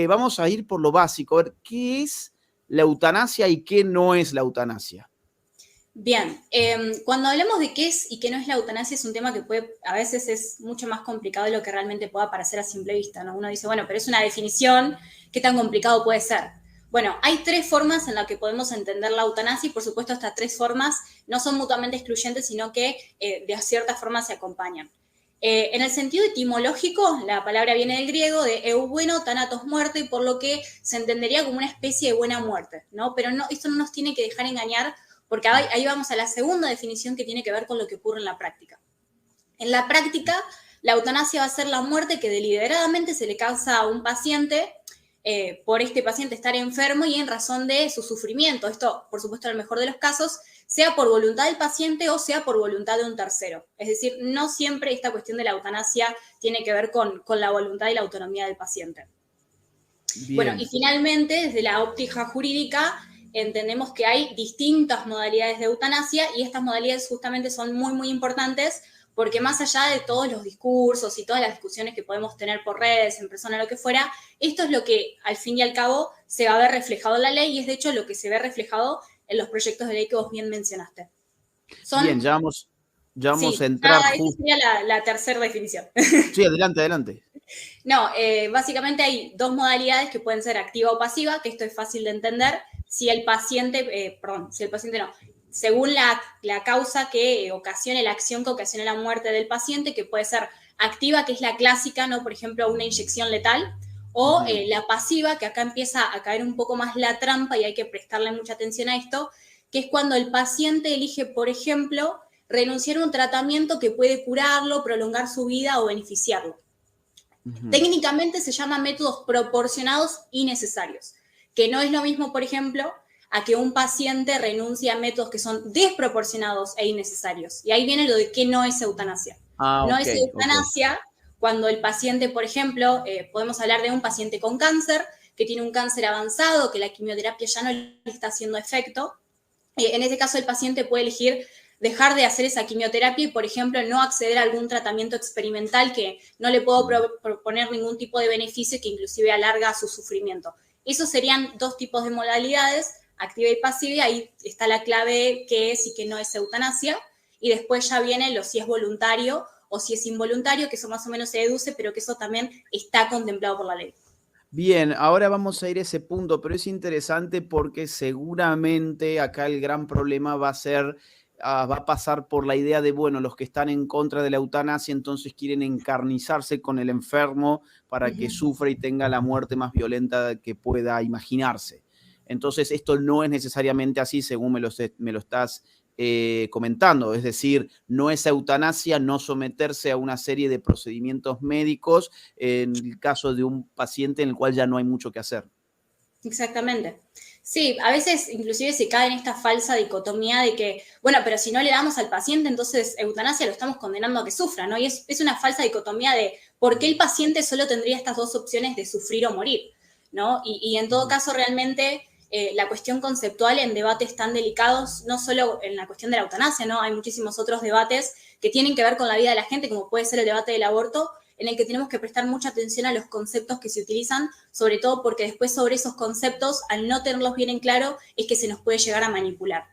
vamos a ir por lo básico, a ver qué es la eutanasia y qué no es la eutanasia. Bien, cuando hablamos de qué es y qué no es la eutanasia es un tema que a veces es mucho más complicado de lo que realmente pueda parecer a simple vista, ¿no? Uno dice, bueno, pero es una definición, ¿qué tan complicado puede ser? Bueno, hay tres formas en las que podemos entender la eutanasia y por supuesto estas tres formas no son mutuamente excluyentes, sino que de cierta forma se acompañan. En el sentido etimológico, la palabra viene del griego de eu bueno, thanatos muerte, por lo que se entendería como una especie de buena muerte, ¿no? Pero no, esto no nos tiene que dejar engañar porque ahí vamos a la segunda definición que tiene que ver con lo que ocurre en la práctica. En la práctica, la eutanasia va a ser la muerte que deliberadamente se le causa a un paciente por este paciente estar enfermo y en razón de su sufrimiento. Esto, por supuesto, en el mejor de los casos, sea por voluntad del paciente o sea por voluntad de un tercero. Es decir, no siempre esta cuestión de la eutanasia tiene que ver con la voluntad y la autonomía del paciente. Bien. Bueno, y finalmente, desde la óptica jurídica, entendemos que hay distintas modalidades de eutanasia y estas modalidades justamente son muy, muy importantes porque más allá de todos los discursos y todas las discusiones que podemos tener por redes, en persona, lo que fuera, esto es lo que al fin y al cabo se va a ver reflejado en la ley y es de hecho lo que se ve reflejado en los proyectos de ley que vos bien mencionaste. Bien, ya vamos sí, a entrar esa sería la tercera definición. Sí, adelante, adelante. No, básicamente hay dos modalidades que pueden ser activa o pasiva, que esto es fácil de entender. Si el paciente no, según la causa que ocasione, la acción que ocasione la muerte del paciente, que puede ser activa, que es la clásica, ¿no? Por ejemplo, una inyección letal, o la pasiva, que acá empieza a caer un poco más la trampa y hay que prestarle mucha atención a esto, que es cuando el paciente elige, por ejemplo, renunciar a un tratamiento que puede curarlo, prolongar su vida o beneficiarlo. Técnicamente se llama métodos proporcionados y necesarios, que no es lo mismo, por ejemplo, a que un paciente renuncie a métodos que son desproporcionados e innecesarios. Y ahí viene lo de qué no es eutanasia. No es eutanasia cuando el paciente, por ejemplo, podemos hablar de un paciente con cáncer, que tiene un cáncer avanzado, que la quimioterapia ya no le está haciendo efecto. En ese caso, el paciente puede elegir dejar de hacer esa quimioterapia y, por ejemplo, no acceder a algún tratamiento experimental que no le puedo proponer ningún tipo de beneficio que inclusive alarga su sufrimiento. Esos serían dos tipos de modalidades, activa y pasiva, y ahí está la clave qué es y qué no es eutanasia, y después ya viene lo si es voluntario o si es involuntario, que eso más o menos se deduce, pero que eso también está contemplado por la ley. Bien, ahora vamos a ir a ese punto, pero es interesante porque seguramente acá el gran problema va a ser, va a pasar por la idea de, bueno, los que están en contra de la eutanasia entonces quieren encarnizarse con el enfermo para que sufra y tenga la muerte más violenta que pueda imaginarse. Entonces, esto no es necesariamente así, según me lo estás comentando, es decir, no es eutanasia no someterse a una serie de procedimientos médicos en el caso de un paciente en el cual ya no hay mucho que hacer. Exactamente. Sí, a veces inclusive se cae en esta falsa dicotomía de que, bueno, pero si no le damos al paciente, entonces eutanasia lo estamos condenando a que sufra, ¿no? Y es una falsa dicotomía de por qué el paciente solo tendría estas dos opciones de sufrir o morir, ¿no? Y en todo caso, realmente la cuestión conceptual en debates tan delicados, no solo en la cuestión de la eutanasia, ¿no? Hay muchísimos otros debates que tienen que ver con la vida de la gente, como puede ser el debate del aborto, en el que tenemos que prestar mucha atención a los conceptos que se utilizan, sobre todo porque después sobre esos conceptos, al no tenerlos bien en claro, es que se nos puede llegar a manipular.